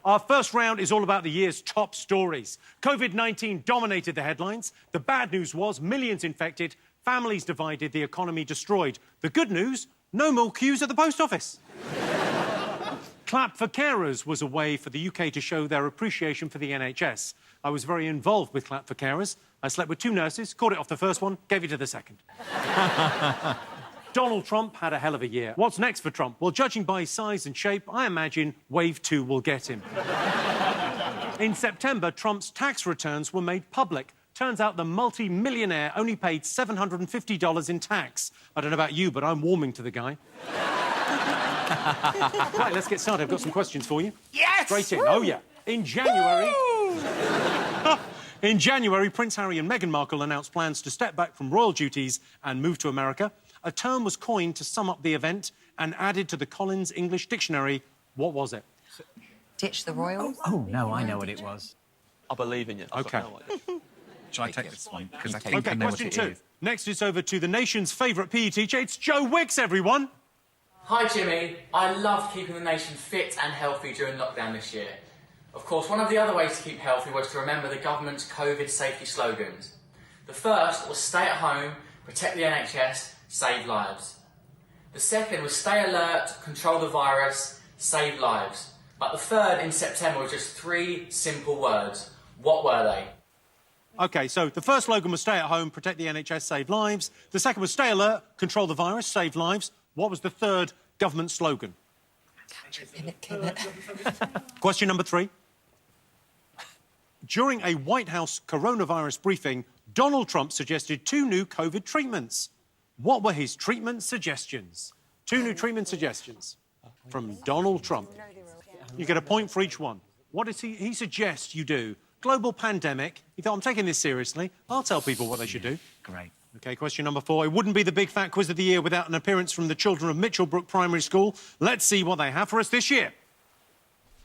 Our first round is all about the year's top stories. COVID-19 dominated the headlines. The bad news was millions infected, families divided, the economy destroyed. The good news, no more queues at the post office. Clap for Carers was a way for the UK to show their appreciation for the NHS. I was very involved with Clap for Carers. I slept with 2 nurses, caught it off the first one, gave it to the second. Donald Trump had a hell of a year. What's next for Trump? Well, judging by his size and shape, I imagine wave 2 will get him. In September, Trump's tax returns were made public. Turns out the multi-millionaire only paid $750 in tax. I don't know about you, but I'm warming to the guy. Right, let's get started. I've got some questions for you. Yes! Straight in. Oh, yeah. In January... In January, Prince Harry and Meghan Markle announced plans to step back from royal duties and move to America. A term was coined to sum up the event and added to the Collins English Dictionary. What was it? Ditch the royals? Oh, no, I know what it was. I believe in you. OK. Shall I take this one? Because I think I know what question it 2. is. Next is over to the nation's favourite PE teacher. It's Joe Wicks, everyone. Hi Jimmy, I loved keeping the nation fit and healthy during lockdown this year. Of course, one of the other ways to keep healthy was to remember the government's COVID safety slogans. The first was stay at home, protect the NHS, save lives. The second was stay alert, control the virus, save lives. But the third in September was just 3 simple words. What were they? OK, so the first slogan was stay at home, protect the NHS, save lives. The second was stay alert, control the virus, save lives. What was the third government slogan? Question number 3. During a White House coronavirus briefing, Donald Trump suggested 2 new COVID treatments. What were his treatment suggestions? 2 new treatment suggestions from Donald Trump. You get a point for each one. What does he suggest you do? Global pandemic. He thought, I'm taking this seriously. I'll tell people what they should do. Great. OK, question number 4. It wouldn't be the big fat quiz of the year without an appearance from the children of Mitchellbrook Primary School. Let's see what they have for us this year.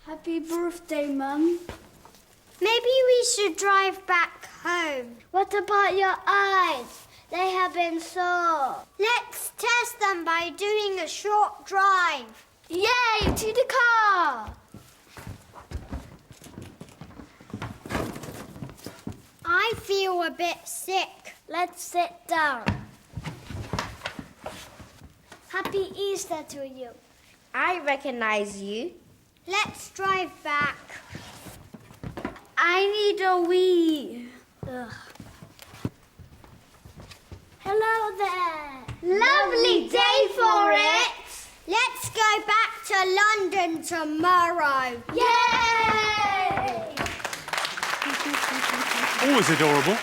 Happy birthday, Mum. Maybe we should drive back home. What about your eyes? They have been sore. Let's test them by doing a short drive. Yay, to the car! I feel a bit sick. Let's sit down. Happy Easter to you. I recognize you. Let's drive back. I need a wee. Ugh. Hello there. Lovely day for it. Let's go back to London tomorrow. Yay! Always adorable.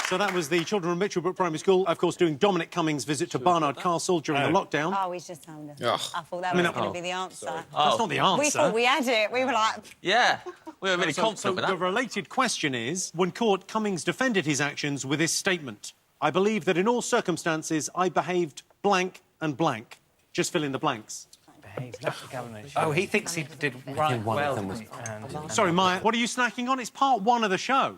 So that was the children of Mitchellbrook Primary School, of course, doing Dominic Cummings' visit to Barnard Castle during the lockdown. Oh, he's just having a... I thought that was going to be the answer. That's not the answer. We thought we had it. We were like... Yeah, we were really confident with The that. related question is, when caught, Cummings defended his actions with this statement. I believe that in all circumstances I behaved blank and blank. Just fill in the blanks. Oh, he thinks he did right well. Sorry, Maya, what are you snacking on? It's part 1 of the show.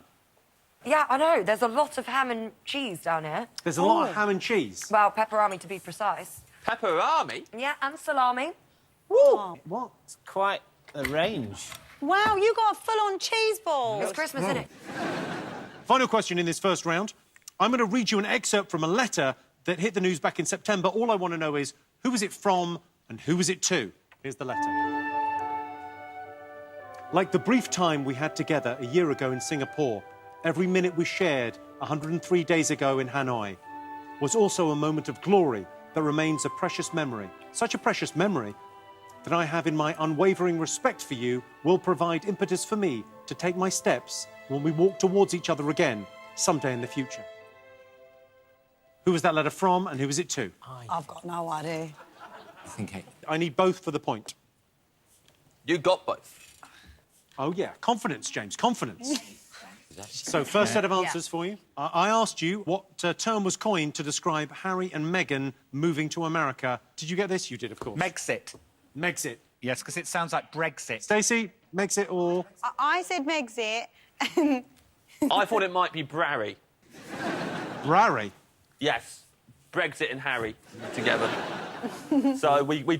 Yeah, I know. There's a lot of ham and cheese down here. There's a lot of ham and cheese. Well, pepperami to be precise. Pepperami? Yeah, and salami. Woo! What? It's quite a range. Wow, you got a full-on cheese ball. It's Christmas, isn't it? Final question in this first round. I'm going to read you an excerpt from a letter that hit the news back in September. All I want to know is, who was it from and who was it to? Here's the letter. Like the brief time we had together a year ago in Singapore, every minute we shared 103 days ago in Hanoi was also a moment of glory that remains a precious memory. Such a precious memory that I have in my unwavering respect for you will provide impetus for me to take my steps when we walk towards each other again someday in the future. Who was that letter from and who was it to? I've got no idea. I need both for the point. You got both. Oh, yeah. Confidence, James, confidence. So, first set of answers for you. I asked you what term was coined to describe Harry and Meghan moving to America. Did you get this? You did, of course. Megxit. Megxit. Yes, because it sounds like Brexit. Stacey, Megxit or... I said Megxit. I thought it might be Brary. Brary? Yes. Brexit and Harry together. So we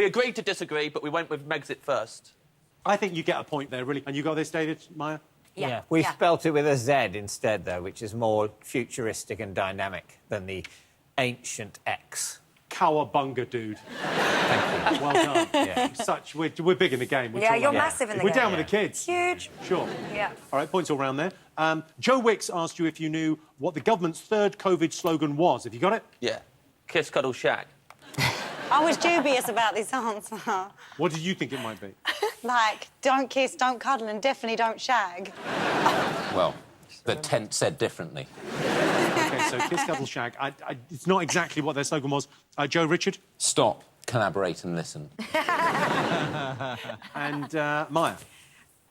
agreed to disagree, but we went with Megxit first. I think you get a point there, really. And you got this, David, Maya? Yeah. We Yeah. spelt it with a Z instead, though, which is more futuristic and dynamic than the ancient X. Cowabunga, dude. Thank you. Well done. Yeah. We're big in the game. Yeah, you're massive in the We're game. down with the kids. Huge. Sure. Yeah. All right, points all round there. Joe Wicks asked you if you knew what the government's third COVID slogan was. Have you got it? Yeah. Kiss, cuddle, shag. I was dubious about this answer. What did you think it might be? Like, don't kiss, don't cuddle, and definitely don't shag. Well, the tent said differently. OK, so kiss, cuddle, shag. It's not exactly what their slogan was. Joe, Richard? Stop, collaborate and listen. And Maya?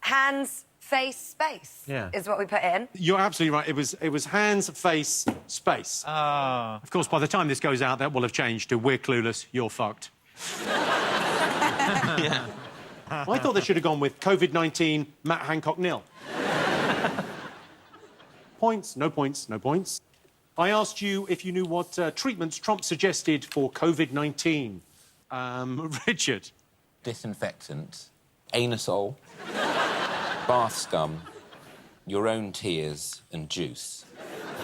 Hands, face, space. Yeah. Is what we put in. You're absolutely right. It was hands, face, space. Oh. Of course, by the time this goes out, that will have changed to we're clueless, you're fucked. Yeah. I thought they should have gone with COVID-19, Matt Hancock nil. Points, no points, no points. I asked you if you knew what treatments Trump suggested for COVID-19. Richard? Disinfectant, ANUSOL, bath scum, your own tears and juice.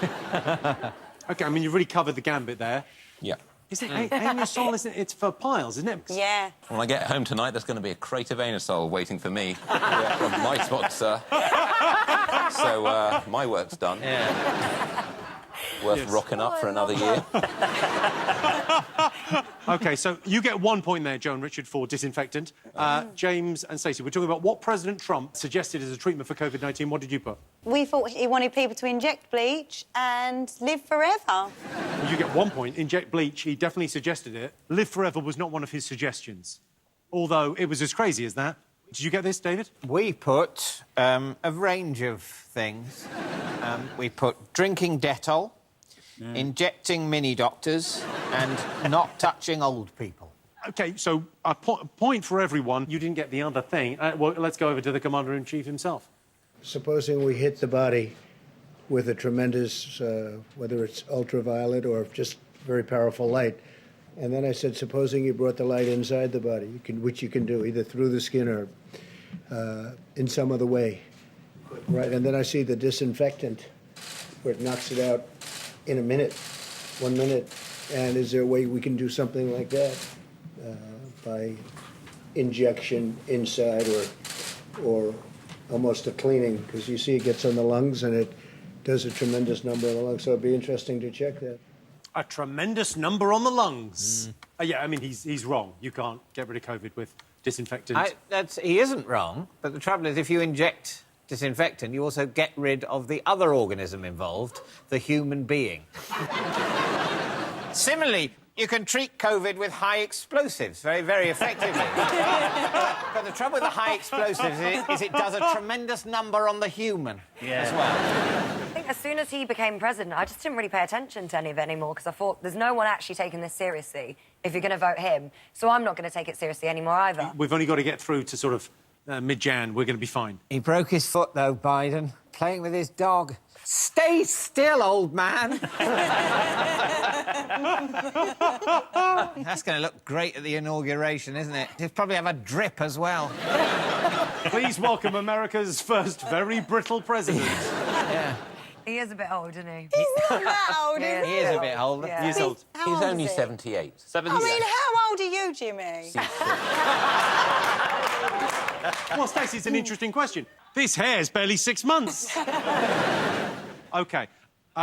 OK, I mean, you've really covered the gambit there. Yeah. Is it ANUSOL, isn't it? It's for piles, isn't it? Yeah. When I get home tonight, there's going to be a crate of ANUSOL waiting for me. Yeah, from my sponsor. So, my work's done. Yeah. Worth rocking up for another year. OK, so you get 1 point there, Joe and Richard, for disinfectant. James and Stacey, we're talking about what President Trump suggested as a treatment for COVID-19. What did you put? We thought he wanted people to inject bleach and live forever. Well, you get 1 point. Inject bleach. He definitely suggested it. Live forever was not one of his suggestions, although it was as crazy as that. Did you get this, David? We put a range of things. We put drinking Dettol, injecting mini-doctors, and not touching old people. OK, so a point for everyone. You didn't get the other thing. Well, let's go over to the Commander-in-Chief himself. Supposing we hit the body with a tremendous, whether it's ultraviolet or just very powerful light, and then I said, supposing you brought the light inside the body, which you can do either through the skin or in some other way, right? And then I see the disinfectant where it knocks it out in a minute, 1 minute. And is there a way we can do something like that by injection inside or almost a cleaning? Because you see it gets on the lungs and it does a tremendous number on the lungs. So it'd be interesting to check that. A tremendous number on the lungs. Yeah, I mean, he's wrong. You can't get rid of COVID with disinfectant. He isn't wrong, but the trouble is if you inject disinfectant, you also get rid of the other organism involved, the human being. Similarly, you can treat COVID with high explosives very, very effectively. But the trouble with the high explosives is it does a tremendous number on the human as well. I think as soon as he became president, I just didn't really pay attention to any of it anymore because I thought there's no one actually taking this seriously if you're going to vote him. So I'm not going to take it seriously anymore either. We've only got to get through to sort of mid-Jan. We're going to be fine. He broke his foot, though, Biden, playing with his dog. Stay still, old man. That's going to look great at the inauguration, isn't it? He'll probably have a drip as well. Please welcome America's first very brittle president. Yeah. He is a bit old, isn't he? He's not that old, is He is a bit older. Yeah. He is old. How He's old only is he? 78. 70. I mean, how old are you, Jimmy? Well, Stacey, it's an interesting question. This hair's barely 6 months. OK.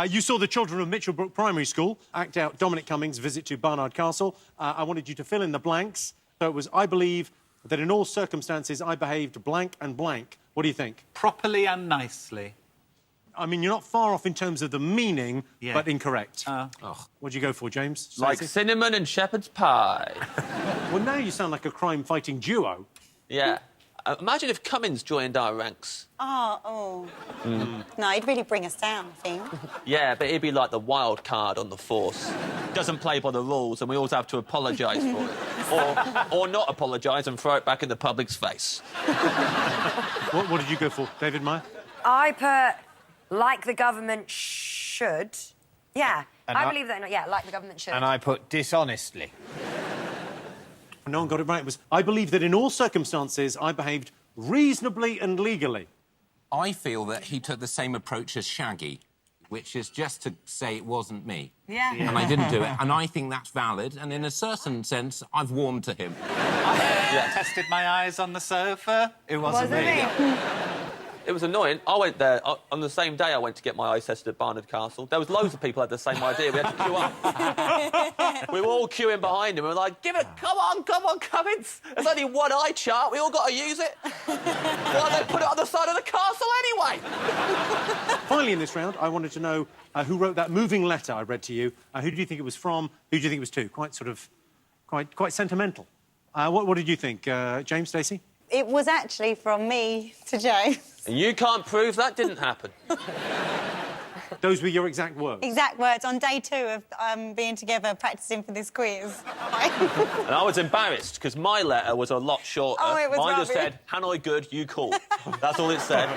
You saw the children of Mitchellbrook Primary School act out Dominic Cummings' visit to Barnard Castle. I wanted you to fill in the blanks. So it was, I believe that in all circumstances I behaved blank and blank. What do you think? Properly and nicely. I mean, you're not far off in terms of the meaning, Yeah. but incorrect. What'd you go for, James? Like Stacey? cinnamon and shepherd's pie. Well, now you sound like a crime-fighting duo. Yeah. Imagine if Cummings joined our ranks. No, he'd really bring us down, I think. Yeah, but he'd be like the wild card on the force. Doesn't play by the rules, and we always have to apologise for it. Or not apologise and throw it back in the public's face. What did you go for, David Meyer? I put, like the government should. Yeah, I believe that, yeah, like the government should. And I put dishonestly. No one got it right. It was, I believe that in all circumstances I behaved reasonably and legally? I feel that he took the same approach as Shaggy, which is just to say it wasn't me. Yeah. And I didn't do it. And I think that's valid. And in a certain sense, I've warmed to him. I tested my eyes on the sofa. It wasn't me. It was annoying. I went there on the same day I went to get my eyes tested at Barnard Castle. There was loads of people who had the same idea. We had to queue up. We were all queuing behind him. We were like, come on, Cummings. There's only one eye chart. We all got to use it. Why don't they put it on the side of the castle anyway? Finally, in this round, I wanted to know who wrote that moving letter I read to you. Who do you think it was from? Who do you think it was to? Quite sentimental. What did you think, James, Stacey? It was actually from me to Joe. And you can't prove that didn't happen. Those were your exact words? Exact words on day 2 of being together, practising for this quiz. And I was embarrassed, because my letter was a lot shorter. Oh, it was Mine just rubbish. said, Hanoi good, you cool. That's all it said.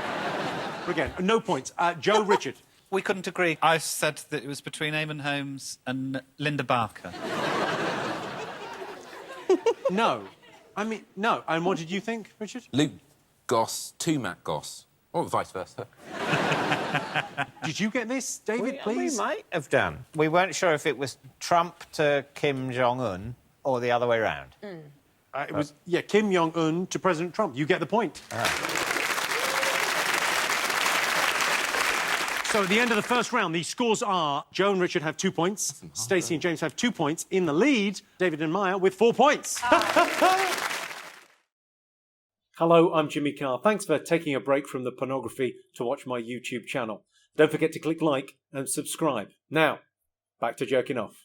Again, no points. Joe, Richard. We couldn't agree. I said that it was between Eamon Holmes and Linda Barker. No. I mean, no. And what did you think, Richard? Luke Goss to Matt Goss. Or vice versa. Did you get this, David, please? We might have done. We weren't sure if it was Trump to Kim Jong-un or the other way round. It was, Kim Jong-un to President Trump. You get the point. So at the end of the first round, the scores are Joe and Richard have 2 points, Stacey and James have 2 points. In the lead, David and Maya with 4 points. Hello, I'm Jimmy Carr. Thanks for taking a break from the pornography to watch my YouTube channel. Don't forget to click like and subscribe. Now, back to jerking off.